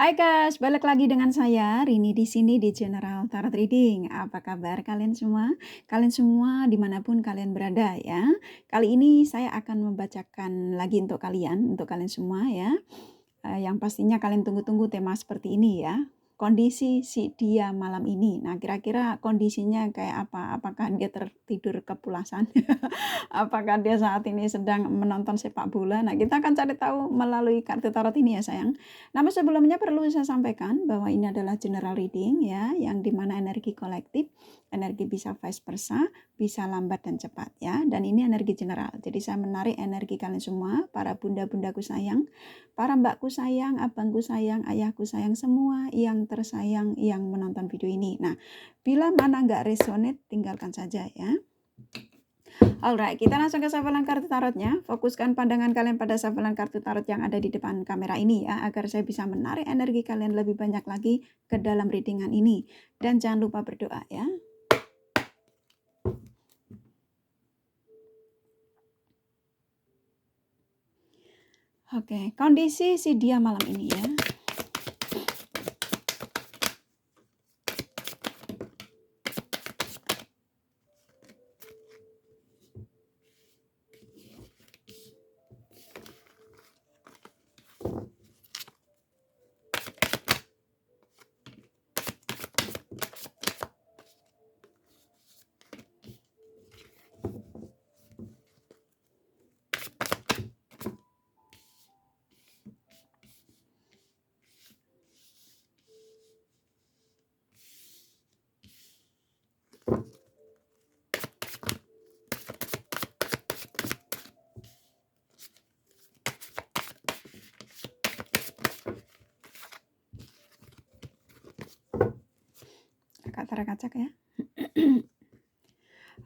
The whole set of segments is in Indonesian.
Hai guys, balik lagi dengan saya Rini di sini di General Tarot Reading. Apa kabar kalian semua? Kalian semua dimanapun kalian berada ya. Kali ini saya akan membacakan lagi untuk kalian semua ya. Yang pastinya kalian tunggu-tunggu tema seperti ini ya. Kondisi si dia malam ini. Nah, kira-kira kondisinya kayak apa? Apakah dia tertidur kepulasan? Apakah dia saat ini sedang menonton sepak bola? Nah, kita akan cari tahu melalui kartu tarot ini ya sayang. Namun sebelumnya perlu saya sampaikan bahwa ini adalah general reading ya, yang dimana energi kolektif, energi bisa vice versa, bisa lambat dan cepat ya. Dan ini energi general. Jadi saya menarik energi kalian semua, para bunda-bundaku sayang, para mbakku sayang, abangku sayang, ayahku sayang, semua yang tersayang yang menonton video ini. Nah, bila mana nggak resonate, tinggalkan saja ya. Alright, kita langsung ke shufflean kartu tarotnya. Fokuskan pandangan kalian pada shufflean kartu tarot yang ada di depan kamera ini ya, agar saya bisa menarik energi kalian lebih banyak lagi ke dalam readingan ini. Dan jangan lupa berdoa ya. Oke, kondisi si dia malam ini ya. Kakak terkacak ya.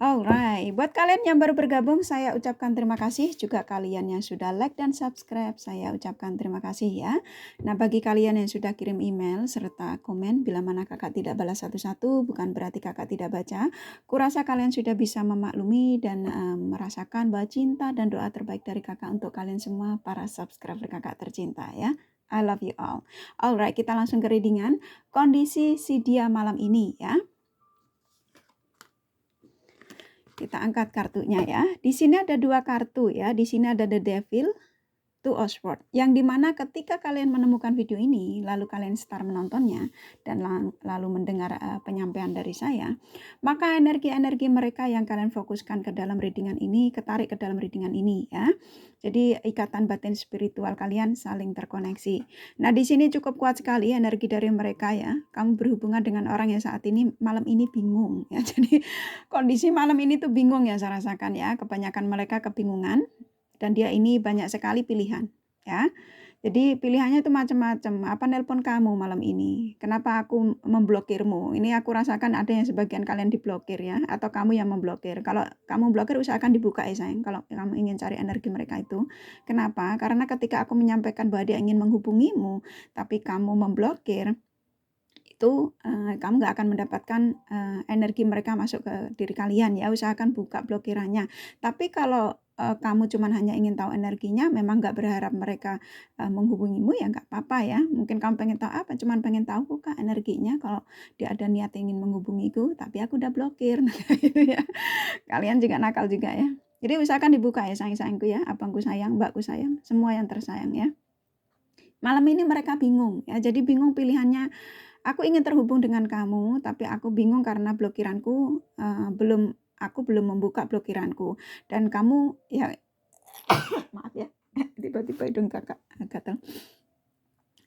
Alright, buat kalian yang baru bergabung, saya ucapkan terima kasih. Juga kalian yang sudah like dan subscribe, saya ucapkan terima kasih ya. Nah, bagi kalian yang sudah kirim email serta komen, bila mana kakak tidak balas satu-satu, bukan berarti kakak tidak baca. Kurasa kalian sudah bisa memaklumi dan merasakan bahwa cinta dan doa terbaik dari kakak untuk kalian semua, para subscriber kakak tercinta ya. I love you all. Alright, kita langsung ke readingan. Kondisi si dia malam ini ya. Kita angkat kartunya ya. Di sini ada dua kartu ya. Di sini ada The Devil, Two of Swords. Yang dimana ketika kalian menemukan video ini, lalu kalian start menontonnya, dan lalu mendengar penyampaian dari saya, maka energi-energi mereka yang kalian fokuskan ke dalam readingan ini, ketarik ke dalam readingan ini ya. Jadi ikatan batin spiritual kalian saling terkoneksi. Nah, di sini cukup kuat sekali energi dari mereka ya. Kamu berhubungan dengan orang yang saat ini malam ini bingung ya. Jadi kondisi malam ini tuh bingung ya saya rasakan ya. Kebanyakan mereka kebingungan. Dan dia ini banyak sekali pilihan ya. Jadi pilihannya itu macam-macam. Apa nelpon kamu malam ini? Kenapa aku memblokirmu? Ini aku rasakan ada yang sebagian kalian diblokir ya, atau kamu yang memblokir. Kalau kamu blokir usahakan dibuka ya sayang. Kalau kamu ingin cari energi mereka itu. Kenapa? Karena ketika aku menyampaikan bahwa dia ingin menghubungimu, tapi kamu memblokir, itu kamu nggak akan mendapatkan energi mereka masuk ke diri kalian ya. Usahakan buka blokirannya. Tapi kalau kamu cuman hanya ingin tahu energinya, memang nggak berharap mereka menghubungimu ya nggak apa-apa ya. Mungkin kamu pengen tahu apa, cuman pengen tahu kok energinya kalau dia ada niat ingin menghubungiku, tapi aku udah blokir. Nah, gitu ya. Kalian juga nakal juga ya. Jadi usahakan dibuka ya sayang-sayangku ya, abangku sayang, mbakku sayang, semua yang tersayang ya. Malam ini mereka bingung ya, jadi bingung pilihannya. Aku ingin terhubung dengan kamu, tapi aku bingung karena blokiranku aku belum membuka blokiranku. Dan kamu ya maaf ya, tiba-tiba hidung kakak gatal.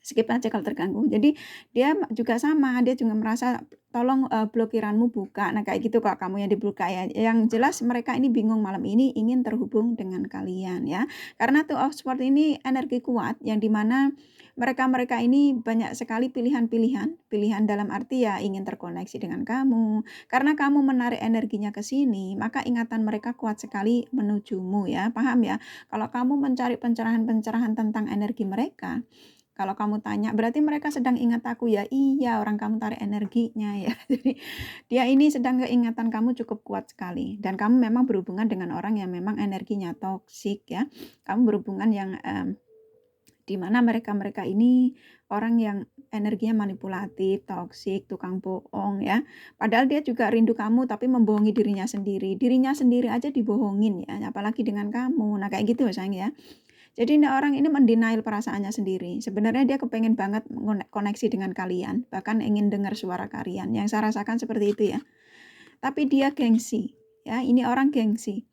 Skip aja kalau terganggu. Jadi dia juga sama, dia juga merasa tolong blokiranmu buka. Nah kayak gitu kok kamu yang dibuka ya. Yang jelas mereka ini bingung malam ini ingin terhubung dengan kalian ya. Karena Two of Swords ini energi kuat yang dimana mereka ini banyak sekali pilihan dalam arti ya ingin terkoneksi dengan kamu. Karena kamu menarik energinya ke sini, maka ingatan mereka kuat sekali menujumu ya. Paham ya? Kalau kamu mencari pencerahan-pencerahan tentang energi mereka, kalau kamu tanya, berarti mereka sedang ingat aku ya? Iya, orang kamu tarik energinya ya. Jadi dia ini sedang keingatan kamu cukup kuat sekali. Dan kamu memang berhubungan dengan orang yang memang energinya toksik ya. Kamu berhubungan yang di mana mereka ini orang yang energinya manipulatif, toksik, tukang bohong ya. Padahal dia juga rindu kamu tapi membohongi dirinya sendiri. Dirinya sendiri aja dibohongin ya, apalagi dengan kamu. Nah kayak gitu sayang ya. Jadi orang ini mendenial perasaannya sendiri. Sebenarnya dia kepengen banget koneksi dengan kalian, bahkan ingin dengar suara kalian. Yang saya rasakan seperti itu ya. Tapi dia gengsi ya, ini orang gengsi.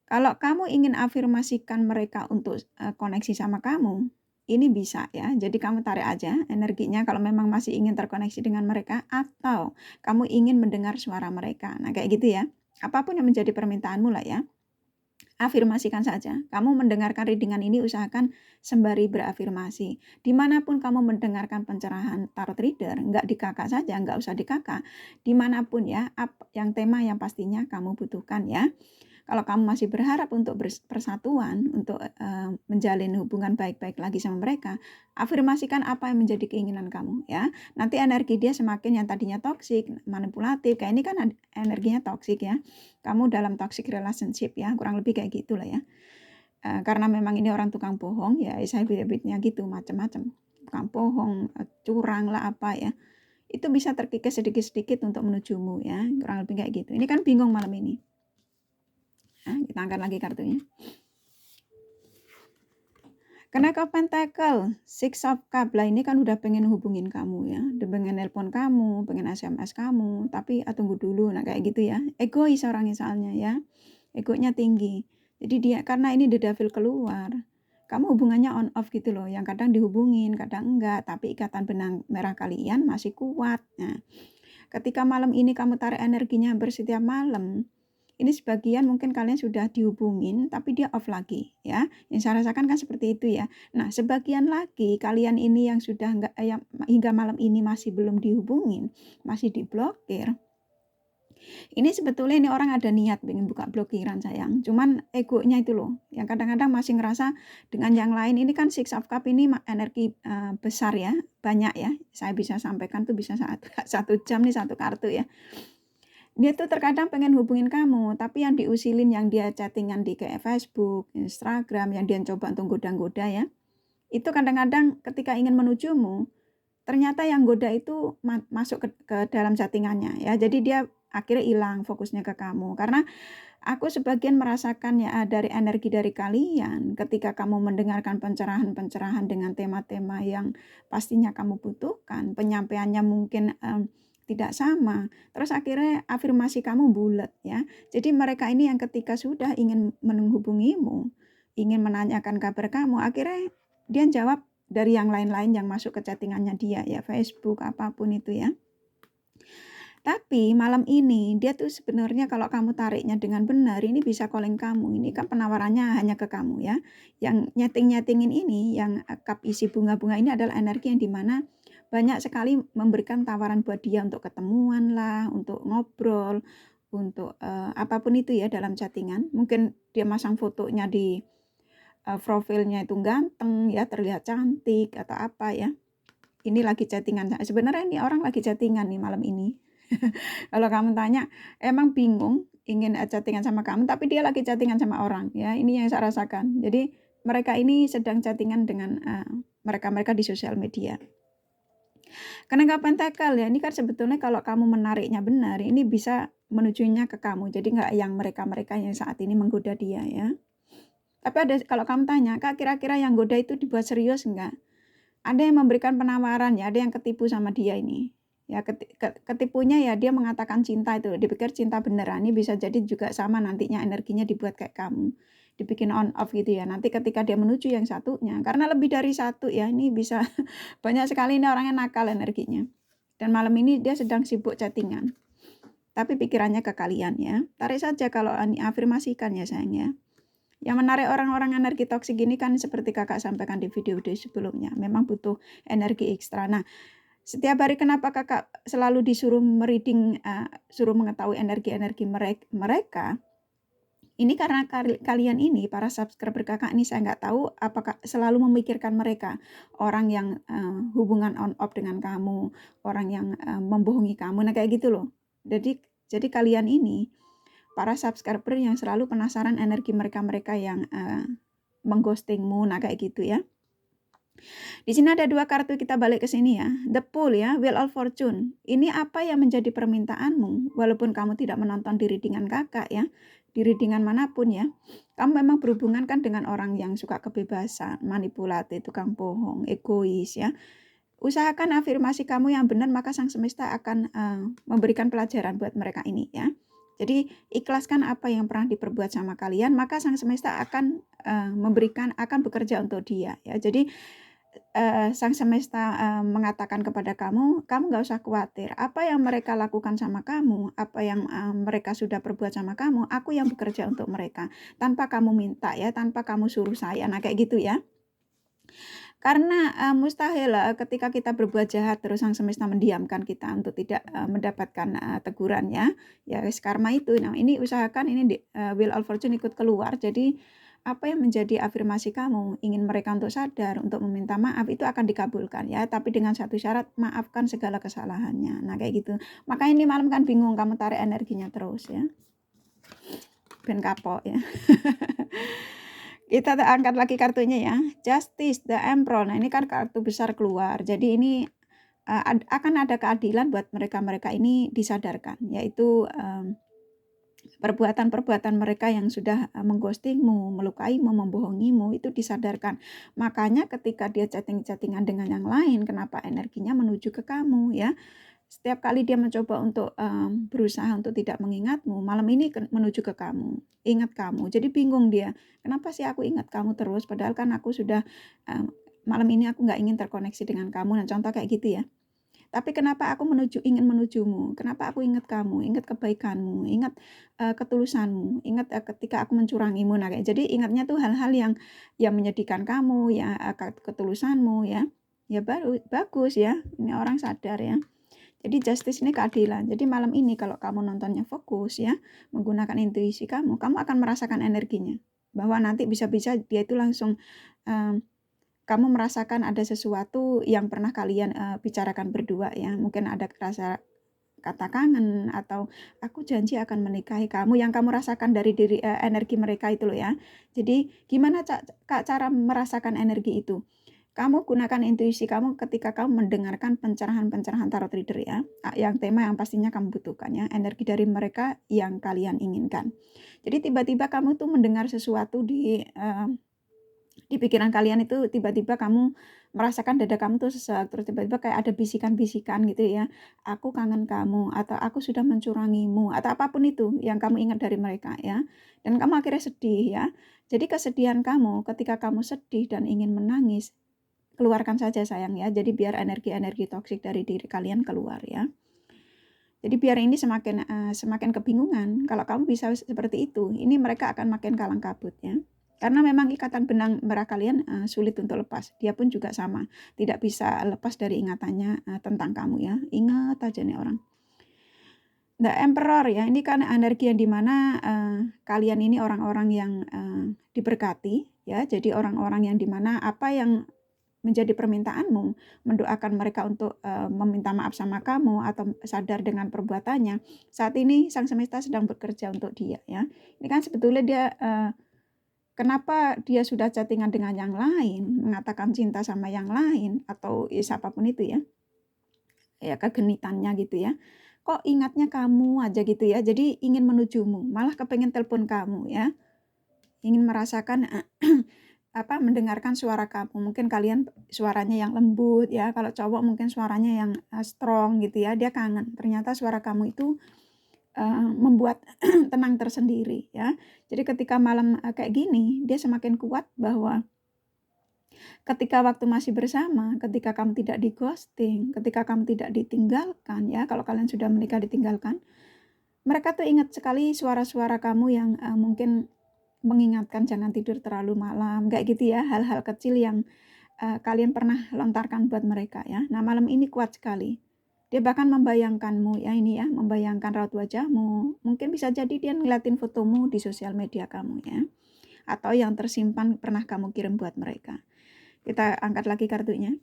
Kalau kamu ingin afirmasikan mereka untuk koneksi sama kamu, ini bisa ya. Jadi kamu tarik aja energinya kalau memang masih ingin terkoneksi dengan mereka atau kamu ingin mendengar suara mereka. Nah kayak gitu ya. Apapun yang menjadi permintaanmu lah ya. Afirmasikan saja. Kamu mendengarkan readingan ini usahakan sembari berafirmasi. Dimanapun kamu mendengarkan pencerahan tarot reader, nggak di kakak saja, nggak usah di kakak. Dimanapun ya, yang tema yang pastinya kamu butuhkan ya. Kalau kamu masih berharap untuk persatuan, untuk menjalin hubungan baik-baik lagi sama mereka, afirmasikan apa yang menjadi keinginan kamu ya. Nanti energi dia semakin yang tadinya toksik, manipulatif, kayak ini kan energinya toksik ya. Kamu dalam toxic relationship ya, kurang lebih kayak gitulah ya. Karena memang ini orang tukang bohong ya, saya habit-habitnya gitu, macam-macam. Tukang bohong, curang lah apa ya. Itu bisa terkikis sedikit-sedikit untuk menujumu ya, kurang lebih kayak gitu. Ini kan bingung malam ini. Nah, kita angkat lagi kartunya. Kenaik Pentacle, Six of Cups lah, ini kan udah pengen hubungin kamu ya, udah pengen nelpon kamu, pengen SMS kamu, tapi tunggu dulu, nah kayak gitu ya. Egois orangnya soalnya ya, egonya tinggi. Jadi dia karena ini the devil keluar, kamu hubungannya on off gitu loh, yang kadang dihubungin, kadang enggak, tapi ikatan benang merah kalian masih kuat. Nah, ketika malam ini kamu tarik energinya hampir setiap malam, ini sebagian mungkin kalian sudah dihubungin tapi dia off lagi ya. Yang saya rasakan kan seperti itu ya. Nah, sebagian lagi kalian ini yang sudah enggak yang hingga malam ini masih belum dihubungin, masih diblokir. Ini sebetulnya ini orang ada niat ingin buka blokiran sayang. Cuman egonya itu loh, yang kadang-kadang masih ngerasa dengan yang lain. Ini kan Six of Cups ini energi besar ya, banyak ya. Saya bisa sampaikan tuh bisa satu jam nih satu kartu ya. Dia tuh terkadang pengen hubungin kamu, tapi yang diusilin, yang dia chattingan di kayak Facebook, Instagram, yang dia coba untuk goda-goda ya, itu kadang-kadang ketika ingin menujumu, ternyata yang goda itu masuk ke dalam chattingannya ya, jadi dia akhirnya hilang fokusnya ke kamu. Karena aku sebagian merasakan ya dari energi dari kalian, ketika kamu mendengarkan pencerahan-pencerahan dengan tema-tema yang pastinya kamu butuhkan, penyampaiannya mungkin tidak sama, terus akhirnya afirmasi kamu bulat ya. Jadi mereka ini yang ketika sudah ingin menghubungimu, ingin menanyakan kabar kamu, akhirnya dia jawab dari yang lain-lain yang masuk ke chattingannya dia ya, Facebook apapun itu ya. Tapi malam ini dia tuh sebenarnya kalau kamu tariknya dengan benar, ini bisa calling kamu. Ini kan penawarannya hanya ke kamu ya. Yang nyeting-nyetingin ini, yang cup isi bunga-bunga ini adalah energi yang dimana banyak sekali memberikan tawaran buat dia untuk ketemuan lah, untuk ngobrol, untuk apapun itu ya dalam chattingan. Mungkin dia masang fotonya di profilnya itu ganteng ya, terlihat cantik atau apa ya. Ini lagi chattingan. Sebenarnya ini orang lagi chattingan nih malam ini. Kalau kamu tanya, emang bingung ingin chattingan sama kamu, tapi dia lagi chattingan sama orang ya. Ini yang saya rasakan. Jadi mereka ini sedang chattingan dengan mereka-mereka di sosial media. Kenaik Pentacle ya, ini kan sebetulnya kalau kamu menariknya benar, ini bisa menujunya ke kamu. Jadi nggak yang mereka-mereka yang saat ini menggoda dia ya. Tapi ada, kalau kamu tanya, Kak, kira-kira yang goda itu dibuat serius enggak? Ada yang memberikan penawaran ya, ada yang ketipu sama dia ini. Ya ketipunya ya dia mengatakan cinta itu, dipikir cinta beneran. Ini bisa jadi juga sama nantinya energinya dibuat kayak kamu. Dibikin on off gitu ya. Nanti ketika dia menuju yang satunya, karena lebih dari satu ya, ini bisa banyak sekali ini orangnya nakal energinya. Dan malam ini dia sedang sibuk chattingan. Tapi pikirannya ke kalian ya. Tarik saja kalau afirmasikan ya sayang ya. Yang menarik orang-orang energi toksik ini kan seperti kakak sampaikan di video-video sebelumnya. Memang butuh energi ekstra. Nah, setiap hari kenapa kakak selalu disuruh mereading, suruh mengetahui energi-energi mereka? Ini karena kalian ini, para subscriber kakak ini, saya nggak tahu apakah selalu memikirkan mereka. Orang yang hubungan on off dengan kamu, orang yang membohongi kamu, nah kayak gitu loh. Jadi kalian ini, para subscriber yang selalu penasaran energi mereka-mereka yang mengghostingmu, nah kayak gitu ya. Di sini ada 2 kartu, kita balik ke sini ya. The Fool ya, Wheel of Fortune. Ini apa yang menjadi permintaanmu, walaupun kamu tidak menonton di reading-an Kakak ya, di reading-an manapun ya. Kamu memang berhubungan kan dengan orang yang suka kebebasan, manipulatif, tukang bohong, egois ya. Usahakan afirmasi kamu yang benar, maka sang semesta akan memberikan pelajaran buat mereka ini ya. Jadi ikhlaskan apa yang pernah diperbuat sama kalian, maka sang semesta akan akan bekerja untuk dia ya. Jadi sang semesta mengatakan kepada kamu nggak usah khawatir. Apa yang mereka lakukan sama kamu, apa yang mereka sudah perbuat sama kamu, aku yang bekerja untuk mereka. Tanpa kamu minta ya, tanpa kamu suruh saya. Nah kayak gitu ya. Karena mustahil ketika kita berbuat jahat terus sang semesta mendiamkan kita untuk tidak mendapatkan teguran ya. Ya karma itu. Nah ini usahakan ini Wheel of Fortune ikut keluar. Jadi apa yang menjadi afirmasi kamu, ingin mereka untuk sadar, untuk meminta maaf, itu akan dikabulkan ya. Tapi dengan satu syarat, maafkan segala kesalahannya. Nah kayak gitu. Makanya ini malam kan bingung, kamu tarik energinya terus ya. Ben kapok ya. Kita angkat lagi kartunya ya. Justice, the Emperor. Nah ini kan kartu besar keluar. Jadi ini akan ada keadilan buat mereka-mereka ini disadarkan. Yaitu perbuatan-perbuatan mereka yang sudah mengghostingmu, melukaimu, membohongimu, itu disadarkan. Makanya ketika dia chatting-chattingan dengan yang lain, kenapa energinya menuju ke kamu ya. Setiap kali dia mencoba untuk berusaha untuk tidak mengingatmu, malam ini menuju ke kamu, ingat kamu. Jadi bingung dia, kenapa sih aku ingat kamu terus, padahal kan aku sudah malam ini aku nggak ingin terkoneksi dengan kamu. Nah contoh kayak gitu ya. Tapi kenapa aku ingin menujumu? Kenapa aku ingat kamu, ingat kebaikanmu, ingat ketulusanmu, ingat ketika aku mencurangimu. Nah, jadi ingatnya tuh hal-hal yang menyedihkan kamu, ya ketulusanmu ya. Ya baru bagus ya. Ini orang sadar ya. Jadi justice ini keadilan. Jadi malam ini kalau kamu nontonnya fokus ya, menggunakan intuisi kamu akan merasakan energinya. Bahwa nanti bisa-bisa dia itu langsung kamu merasakan ada sesuatu yang pernah kalian bicarakan berdua ya. Mungkin ada rasa kata kangen atau aku janji akan menikahi kamu, yang kamu rasakan dari energi mereka itu loh ya. Jadi gimana Kak cara merasakan energi itu? Kamu gunakan intuisi kamu ketika kamu mendengarkan pencerahan-pencerahan tarot reader ya. Yang tema yang pastinya kamu butuhkan ya, energi dari mereka yang kalian inginkan. Jadi tiba-tiba kamu tuh mendengar sesuatu di pikiran kalian, itu tiba-tiba kamu merasakan dada kamu tuh sesak, terus tiba-tiba kayak ada bisikan-bisikan gitu ya, aku kangen kamu, atau aku sudah mencurangimu, atau apapun itu yang kamu ingat dari mereka ya, dan kamu akhirnya sedih ya. Jadi kesedihan kamu ketika kamu sedih dan ingin menangis, keluarkan saja sayang ya, jadi biar energi-energi toksik dari diri kalian keluar ya. Jadi biar ini semakin kebingungan. Kalau kamu bisa seperti itu, ini mereka akan makin kalang kabut ya. Karena memang ikatan benang merah kalian sulit untuk lepas. Dia pun juga sama, tidak bisa lepas dari ingatannya tentang kamu ya. Ingat aja nih orang. The Emperor ya, ini kan energi yang dimana kalian ini orang-orang yang diberkati ya. Jadi orang-orang yang dimana apa yang menjadi permintaanmu, mendoakan mereka untuk meminta maaf sama kamu atau sadar dengan perbuatannya. Saat ini sang semesta sedang bekerja untuk dia ya. Ini kan sebetulnya dia kenapa dia sudah chattingan dengan yang lain, mengatakan cinta sama yang lain atau siapapun itu ya. Ya kegenitannya gitu ya. Kok ingatnya kamu aja gitu ya. Jadi ingin menujumu, malah kepengen telepon kamu ya. Ingin merasakan mendengarkan suara kamu. Mungkin kalian suaranya yang lembut ya. Kalau cowok mungkin suaranya yang strong gitu ya. Dia kangen. Ternyata suara kamu itu membuat tenang tersendiri ya. Jadi ketika malam kayak gini, dia semakin kuat bahwa ketika waktu masih bersama, ketika kamu tidak di ghosting, ketika kamu tidak ditinggalkan ya. Kalau kalian sudah menikah ditinggalkan, mereka tuh ingat sekali suara-suara kamu yang mungkin mengingatkan jangan tidur terlalu malam, kayak gitu ya, hal-hal kecil yang kalian pernah lontarkan buat mereka ya. Nah malam ini kuat sekali. Dia bahkan membayangkanmu ya, ini ya, membayangkan raut wajahmu. Mungkin bisa jadi dia ngeliatin fotomu di sosial media kamu ya. Atau yang tersimpan pernah kamu kirim buat mereka. Kita angkat lagi kartunya.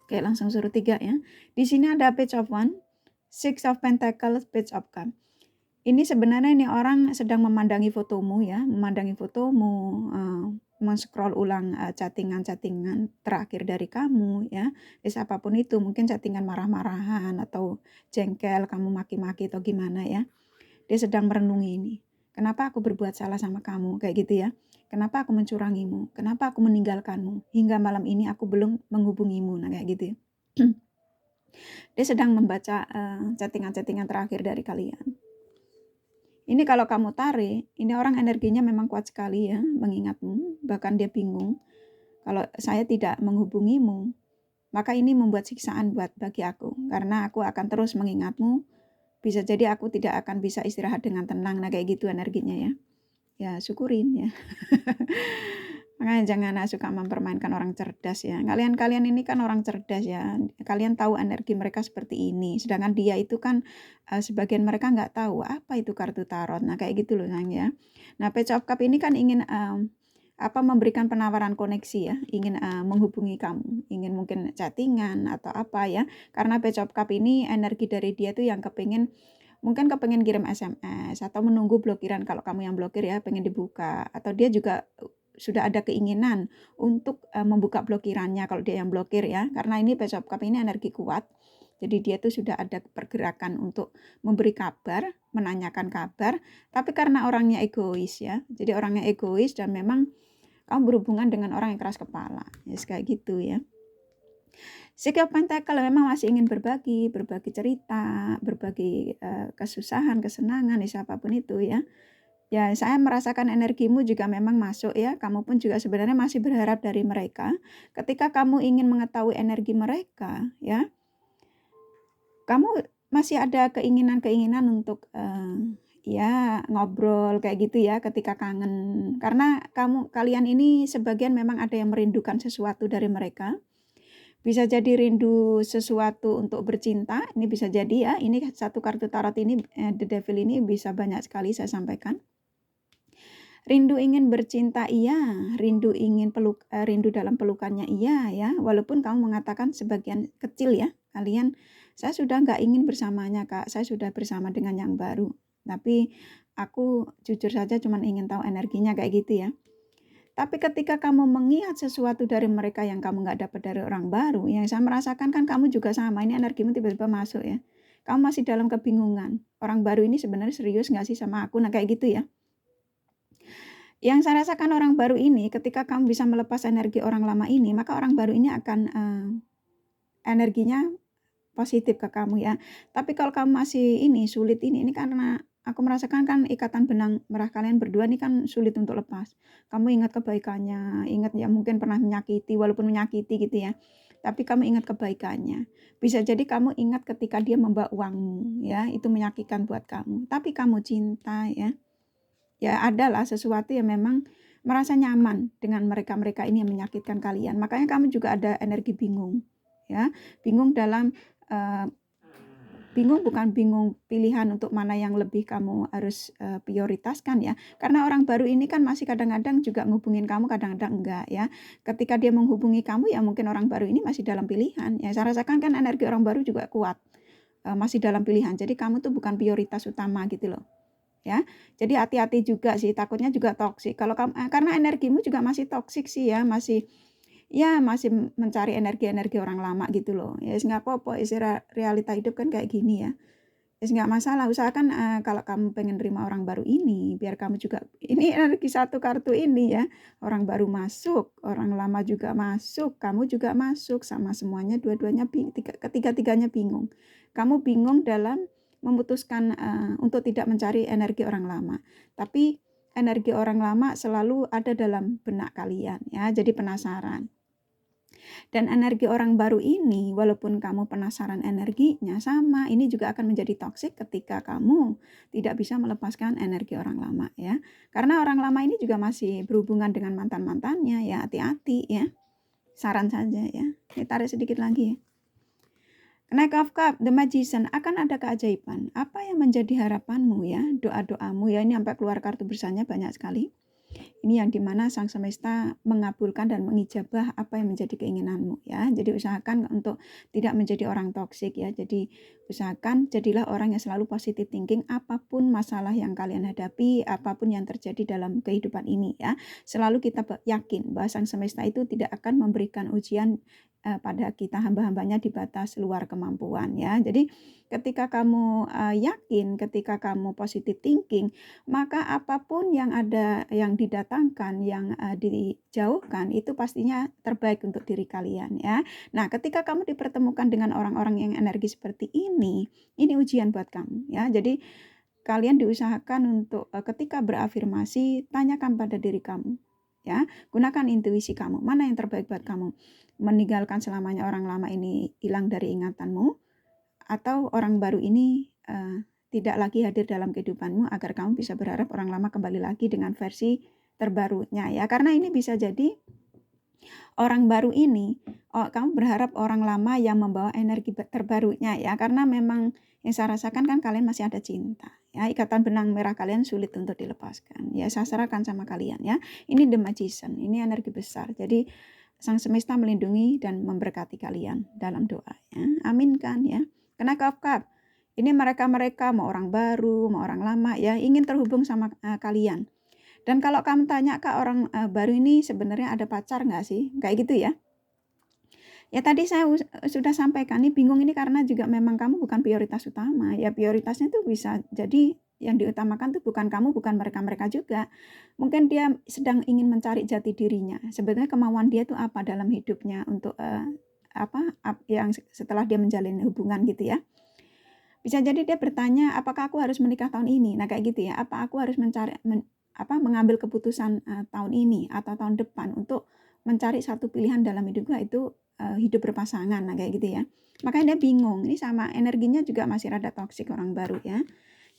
Oke, langsung suruh 3 ya. Di sini ada Page of One, Six of Pentacles, Page of Cup. Ini sebenarnya ini orang sedang memandangi fotomu ya, memandangi fotomu, men-scroll ulang chattingan-chattingan terakhir dari kamu ya. Apapun itu, mungkin chattingan marah-marahan atau jengkel, kamu maki-maki atau gimana ya. Dia sedang merenungi ini. Kenapa aku berbuat salah sama kamu? Kayak gitu ya. Kenapa aku mencurangimu? Kenapa aku meninggalkanmu? Hingga malam ini aku belum menghubungimu. Nah kayak gitu ya. Dia sedang membaca chattingan-chattingan terakhir dari kalian. Ini kalau kamu tarik, ini orang energinya memang kuat sekali ya, mengingatmu. Bahkan dia bingung, kalau saya tidak menghubungimu, maka ini membuat siksaan bagi aku. Karena aku akan terus mengingatmu, bisa jadi aku tidak akan bisa istirahat dengan tenang. Nah kayak gitu energinya ya. Ya syukurin ya. Makanya jangan suka mempermainkan orang cerdas ya. Kalian ini kan orang cerdas ya. Kalian tahu energi mereka seperti ini. Sedangkan dia itu kan sebagian mereka nggak tahu apa itu kartu tarot. Nah kayak gitu loh sayang ya. Nah Page of Cup ini kan ingin memberikan penawaran koneksi ya. Ingin menghubungi kamu. Ingin mungkin chattingan atau apa ya. Karena Page of Cup ini energi dari dia tuh yang mungkin kepengen kirim SMS atau menunggu blokiran kalau kamu yang blokir ya pengen dibuka, atau dia juga sudah ada keinginan untuk membuka blokirannya kalau dia yang blokir ya, karena ini Page of Cup ini energi kuat, jadi dia tuh sudah ada pergerakan untuk memberi kabar, menanyakan kabar, tapi karena orangnya egois ya, jadi orangnya egois dan memang kamu berhubungan dengan orang yang keras kepala ya, kayak gitu ya. Six of Pentacle memang masih ingin berbagi cerita, berbagi kesusahan, kesenangan, siapapun itu ya. Ya, saya merasakan energimu juga memang masuk ya. Kamu pun juga sebenarnya masih berharap dari mereka. Ketika kamu ingin mengetahui energi mereka, ya, kamu masih ada keinginan untuk ya ngobrol kayak gitu ya ketika kangen. Karena kalian ini sebagian memang ada yang merindukan sesuatu dari mereka. Bisa jadi rindu sesuatu untuk bercinta, ini bisa jadi ya, ini satu kartu tarot ini, The Devil ini bisa banyak sekali saya sampaikan. Rindu ingin bercinta iya, rindu ingin rindu dalam pelukannya iya ya, walaupun kamu mengatakan sebagian kecil ya, kalian, saya sudah nggak ingin bersamanya Kak, saya sudah bersama dengan yang baru, tapi aku jujur saja cuma ingin tahu energinya kayak gitu ya. Tapi ketika kamu mengingat sesuatu dari mereka yang kamu nggak dapat dari orang baru, yang saya merasakan kan kamu juga sama, ini energimu tiba-tiba masuk ya. Kamu masih dalam kebingungan, orang baru ini sebenarnya serius nggak sih sama aku, nah kayak gitu ya. Yang saya rasakan orang baru ini, ketika kamu bisa melepas energi orang lama ini, maka orang baru ini akan energinya positif ke kamu ya. Tapi kalau kamu masih sulit ini karena aku merasakan kan ikatan benang merah kalian berdua ini kan sulit untuk lepas. Kamu ingat kebaikannya, ingat ya mungkin pernah menyakiti, walaupun menyakiti gitu ya. Tapi kamu ingat kebaikannya. Bisa jadi kamu ingat ketika dia membawa uangmu ya, itu menyakitkan buat kamu. Tapi kamu cinta ya. Ya adalah sesuatu yang memang merasa nyaman dengan mereka-mereka ini yang menyakitkan kalian. Makanya kamu juga ada energi bingung ya. Bingung dalam bingung bukan bingung pilihan untuk mana yang lebih kamu harus prioritaskan ya. Karena orang baru ini kan masih kadang-kadang juga ngehubungin kamu, kadang-kadang enggak ya. Ketika dia menghubungi kamu ya mungkin orang baru ini masih dalam pilihan. Ya saya rasakan kan energi orang baru juga kuat. Masih dalam pilihan. Jadi kamu tuh bukan prioritas utama gitu loh. Ya. Jadi hati-hati juga sih, takutnya juga toksik. Kalau kamu karena energimu juga masih toksik sih ya, masih mencari energi-energi orang lama gitu loh. Ya nggak apa-apa, realita hidup kan kayak gini ya. Nggak masalah, usahakan kalau kamu pengen terima orang baru ini, biar kamu juga, ini energi satu kartu ini ya, orang baru masuk, orang lama juga masuk, kamu juga masuk, sama semuanya, dua-duanya ketiga-tiganya bingung. Kamu bingung dalam memutuskan untuk tidak mencari energi orang lama, tapi energi orang lama selalu ada dalam benak kalian ya, jadi penasaran. Dan energi orang baru ini, walaupun kamu penasaran energinya sama, ini juga akan menjadi toksik ketika kamu tidak bisa melepaskan energi orang lama ya. Karena orang lama ini juga masih berhubungan dengan mantan-mantannya ya, hati-hati ya. Saran saja ya. Ini tarik sedikit lagi ya. Knight of Cups, The Magician, akan ada keajaiban. Apa yang menjadi harapanmu ya, doa-doamu ya, ini sampai keluar kartu bersanya banyak sekali. Ini yang dimana Sang Semesta mengabulkan dan mengijabah apa yang menjadi keinginanmu ya. Jadi usahakan untuk tidak menjadi orang toksik ya. Jadi usahakan jadilah orang yang selalu positive thinking apapun masalah yang kalian hadapi, apapun yang terjadi dalam kehidupan ini ya. Selalu kita yakin bahwa Sang Semesta itu tidak akan memberikan ujian pada kita hamba-hambanya di batas luar kemampuan ya. Jadi ketika kamu yakin, ketika kamu positive thinking, maka apapun yang ada, yang didatangkan, yang dijauhkan, itu pastinya terbaik untuk diri kalian ya. Nah, ketika kamu dipertemukan dengan orang-orang yang energi seperti ini ujian buat kamu ya. Jadi kalian diusahakan untuk ketika berafirmasi, tanyakan pada diri kamu ya. Gunakan intuisi kamu, mana yang terbaik buat kamu. Meninggalkan selamanya orang lama ini hilang dari ingatanmu, atau orang baru ini tidak lagi hadir dalam kehidupanmu agar kamu bisa berharap orang lama kembali lagi dengan versi terbarunya ya. Karena ini bisa jadi orang baru ini, kamu berharap orang lama yang membawa energi terbarunya ya. Karena memang yang saya rasakan kan kalian masih ada cinta ya. Ikatan benang merah kalian sulit untuk dilepaskan ya. Saya serahkan sama kalian ya. Ini The Magician, ini energi besar. Jadi Sang Semesta melindungi dan memberkati kalian dalam doa ya. Amin kan ya. Kena kap-kap. Ini mereka-mereka mau orang baru, mau orang lama ya, ingin terhubung sama kalian. Dan kalau kamu tanya ke orang baru ini sebenarnya ada pacar nggak sih? Kayak gitu ya. Ya tadi saya sudah sampaikan, ini bingung ini karena juga memang kamu bukan prioritas utama. Ya prioritasnya tuh bisa jadi yang diutamakan tuh bukan kamu, bukan mereka-mereka juga. Mungkin dia sedang ingin mencari jati dirinya. Sebenarnya kemauan dia tuh apa dalam hidupnya untuk yang setelah dia menjalin hubungan gitu ya. Bisa jadi dia bertanya, apakah aku harus menikah tahun ini? Nah kayak gitu ya, apa aku harus mengambil keputusan tahun ini atau tahun depan untuk mencari satu pilihan dalam hidupku, yaitu hidup berpasangan. Nah kayak gitu ya. Makanya dia bingung, ini sama energinya juga masih rada toksik orang baru ya.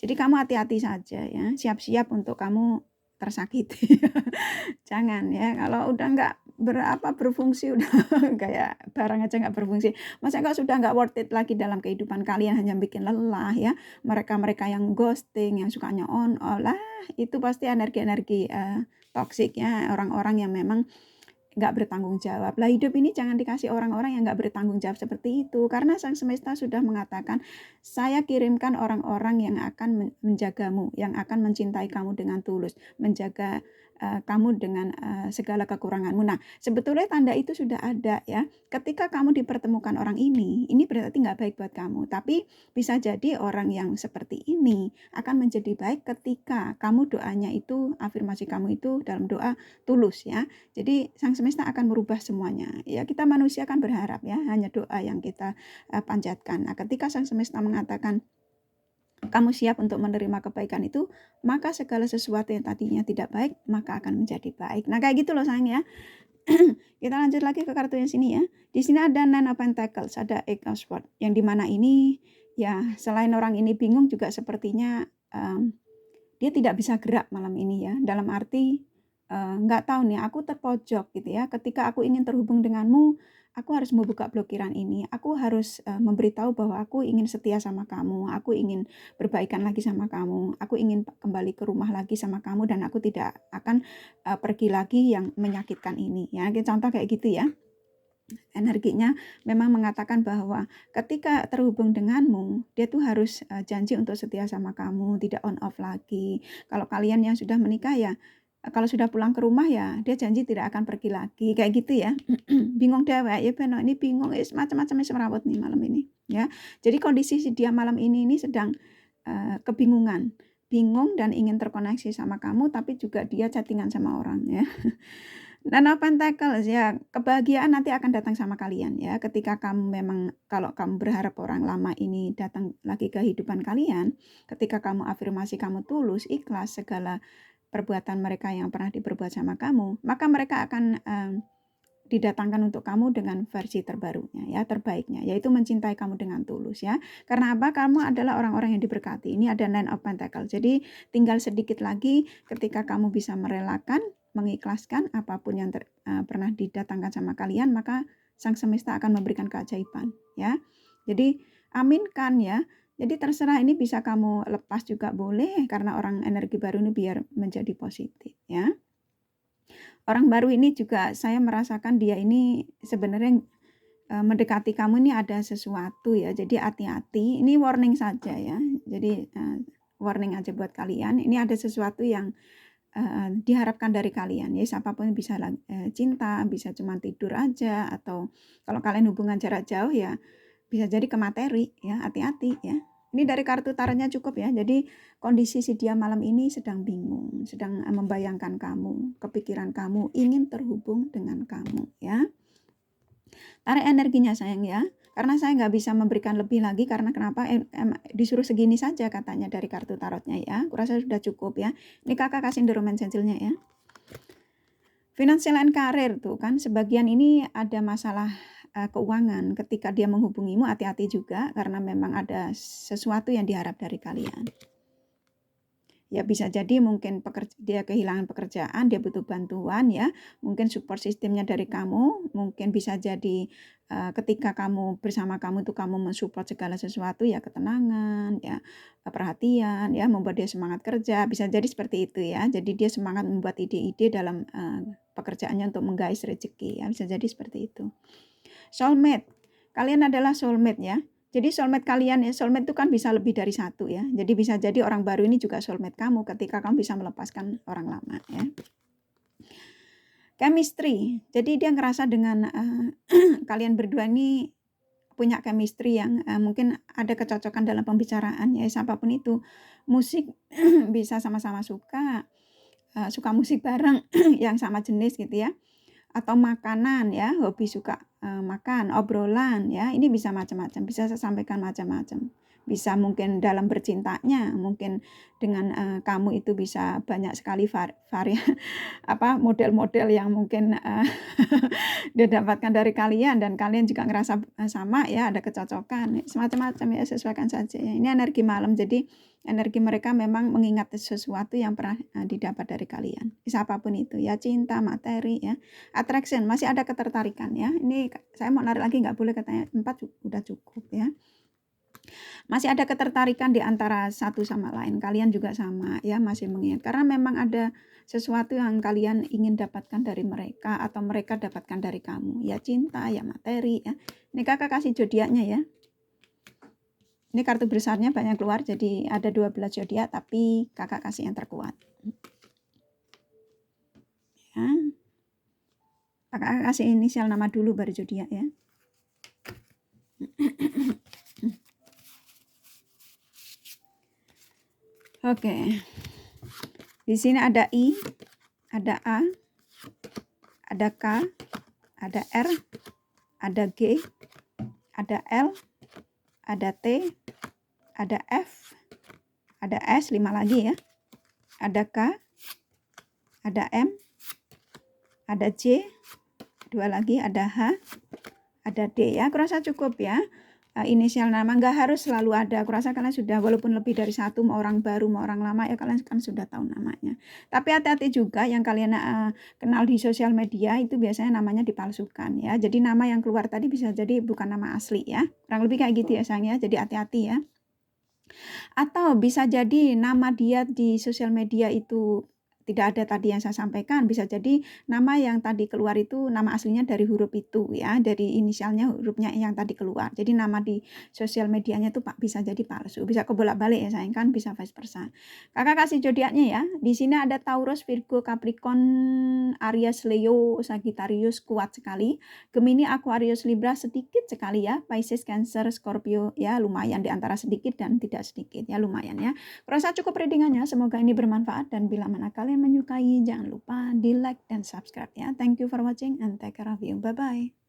Jadi kamu hati-hati saja ya, siap-siap untuk kamu tersakiti. Jangan ya, kalau udah nggak berfungsi, udah kayak barang aja nggak berfungsi, masa kalau sudah nggak worth it lagi dalam kehidupan kalian, hanya bikin lelah ya. Mereka-mereka yang ghosting, yang sukanya on off lah, itu pasti energi-energi toksik ya, orang-orang yang memang nggak bertanggung jawab. Lah hidup ini jangan dikasih orang-orang yang nggak bertanggung jawab seperti itu, karena Sang Semesta sudah mengatakan, saya kirimkan orang-orang yang akan menjagamu, yang akan mencintai kamu dengan tulus, menjaga kamu dengan segala kekuranganmu. Nah, sebetulnya tanda itu sudah ada ya. Ketika kamu dipertemukan orang ini berarti nggak baik buat kamu. Tapi bisa jadi orang yang seperti ini akan menjadi baik ketika kamu doanya itu, afirmasi kamu itu dalam doa tulus ya. Jadi Sang Semesta akan merubah semuanya. Ya kita manusia kan berharap ya, hanya doa yang kita panjatkan. Nah, ketika Sang Semesta mengatakan kamu siap untuk menerima kebaikan itu, maka segala sesuatu yang tadinya tidak baik, maka akan menjadi baik. Nah kayak gitu loh sayang ya. Kita lanjut lagi ke kartu yang sini ya. Di sini ada Nine of Pentacles, ada Eight of Swords. Yang dimana ini, ya selain orang ini bingung juga sepertinya dia tidak bisa gerak malam ini ya. Dalam arti nggak tahu nih, aku terpojok gitu ya. Ketika aku ingin terhubung denganmu, aku harus membuka blokiran ini. Aku harus memberitahu bahwa aku ingin setia sama kamu. Aku ingin berbaikan lagi sama kamu. Aku ingin kembali ke rumah lagi sama kamu dan aku tidak akan pergi lagi yang menyakitkan ini. Ya, contoh kayak gitu ya. Energinya memang mengatakan bahwa ketika terhubung denganmu, dia tuh harus janji untuk setia sama kamu, tidak on off lagi. Kalau kalian yang sudah menikah ya, kalau sudah pulang ke rumah ya dia janji tidak akan pergi lagi, kayak gitu ya. Bingung dewek ya Beno, ini bingung macam-macam merawat nih malam ini ya. Jadi kondisi dia malam ini sedang kebingungan, bingung dan ingin terkoneksi sama kamu, tapi juga dia chattingan sama orang ya. Nine of Pentacles ya, kebahagiaan nanti akan datang sama kalian ya. Ketika kamu memang, kalau kamu berharap orang lama ini datang lagi ke kehidupan kalian, ketika kamu afirmasi kamu tulus, ikhlas segala perbuatan mereka yang pernah diperbuat sama kamu, maka mereka akan didatangkan untuk kamu dengan versi terbarunya ya, terbaiknya, yaitu mencintai kamu dengan tulus ya. Karena apa? Kamu adalah orang-orang yang diberkati. Ini ada Nine of Pentacles. Jadi tinggal sedikit lagi ketika kamu bisa merelakan, mengikhlaskan apapun yang pernah didatangkan sama kalian, maka Sang Semesta akan memberikan keajaiban ya. Jadi aminkan ya. Jadi terserah, ini bisa kamu lepas juga boleh, karena orang energi baru ini biar menjadi positif ya. Orang baru ini juga saya merasakan dia ini sebenarnya mendekati kamu ini ada sesuatu ya. Jadi hati-hati. Ini warning saja ya. Jadi warning aja buat kalian. Ini ada sesuatu yang diharapkan dari kalian ya. Siapapun bisa cinta, bisa cuma tidur aja, atau kalau kalian hubungan jarak jauh ya bisa jadi ke materi ya. Hati-hati ya. Ini dari kartu tarotnya cukup ya. Jadi kondisi si dia malam ini sedang bingung, sedang membayangkan kamu, kepikiran kamu, ingin terhubung dengan kamu ya. Tarik energinya sayang ya. Karena saya nggak bisa memberikan lebih lagi karena kenapa disuruh segini saja katanya dari kartu tarotnya ya. Kurasa sudah cukup ya. Ini kakak kasih endorsement sensilnya ya. Financial and career tuh kan sebagian ini ada masalah keuangan. Ketika dia menghubungimu hati-hati juga karena memang ada sesuatu yang diharap dari kalian. Ya bisa jadi mungkin dia kehilangan pekerjaan, dia butuh bantuan ya. Mungkin support sistemnya dari kamu, mungkin bisa jadi ketika kamu bersama kamu itu kamu mensupport segala sesuatu ya, ketenangan, ya perhatian, ya membuat dia semangat kerja. Bisa jadi seperti itu ya. Jadi dia semangat membuat ide-ide dalam pekerjaannya untuk menggais rezeki ya. Bisa jadi seperti itu. Soulmate, kalian adalah soulmate ya. Jadi soulmate kalian ya, soulmate itu kan bisa lebih dari satu ya. Jadi bisa jadi orang baru ini juga soulmate kamu ketika kamu bisa melepaskan orang lama ya. Chemistry, jadi dia ngerasa dengan kalian berdua ini punya chemistry yang mungkin ada kecocokan dalam pembicaraan ya, siapapun itu. Musik bisa sama-sama suka musik bareng yang sama jenis gitu ya. Atau makanan ya, hobi suka makan, obrolan ya, ini bisa macam-macam, bisa saya sampaikan macam-macam. Bisa mungkin dalam bercintanya, mungkin dengan kamu itu bisa banyak sekali model-model yang mungkin dia dapatkan dari kalian dan kalian juga ngerasa sama ya, ada kecocokan, semacam-macam ya, sesuaikan saja ya. Ini energi malam, jadi energi mereka memang mengingat sesuatu yang pernah didapat dari kalian, siapapun itu ya, cinta, materi ya, attraction, masih ada ketertarikan ya. Ini saya mau narik lagi nggak boleh katanya, 4 udah cukup ya. Masih ada ketertarikan di antara satu sama lain, kalian juga sama ya, masih mengingat karena memang ada sesuatu yang kalian ingin dapatkan dari mereka atau mereka dapatkan dari kamu ya, cinta ya, materi ya. Ini kakak kasih zodiaknya ya. Ini kartu besarnya banyak keluar, jadi ada 12 zodiak tapi kakak kasih yang terkuat ya. Kakak kasih inisial nama dulu baru zodiak ya. Oke. Di sini ada I, ada A, ada K, ada R, ada G, ada L, ada T, ada F, ada S, 5 lagi ya. Ada K, ada M, ada J, 2 lagi, ada H, ada D ya. Aku rasa cukup ya. Inisial nama nggak harus selalu ada. Aku rasa kalian sudah, walaupun lebih dari satu, mau orang baru mau orang lama ya, kalian kan sudah tahu namanya. Tapi hati-hati juga yang kalian kenal di sosial media itu biasanya namanya dipalsukan ya. Jadi nama yang keluar tadi bisa jadi bukan nama asli ya. Kurang lebih kayak gitu ya sayang ya. Jadi hati-hati ya. Atau bisa jadi nama dia di sosial media itu tidak ada tadi yang saya sampaikan, bisa jadi nama yang tadi keluar itu nama aslinya dari huruf itu ya, dari inisialnya hurufnya yang tadi keluar. Jadi nama di sosial medianya itu bisa jadi palsu, bisa kebolak-balik ya sayang kan, bisa vice versa. Kakak kasih zodiaknya ya. Di sini ada Taurus, Virgo, Capricorn, Aries, Leo, Sagittarius kuat sekali. Gemini, Aquarius, Libra sedikit sekali ya. Pisces, Cancer, Scorpio ya lumayan, di antara sedikit dan tidak sedikit ya, lumayan ya. Kurasa cukup readingannya, semoga ini bermanfaat dan bila mana kalian menyukai jangan lupa di like dan subscribe ya. Thank you for watching and take care of you. Bye bye.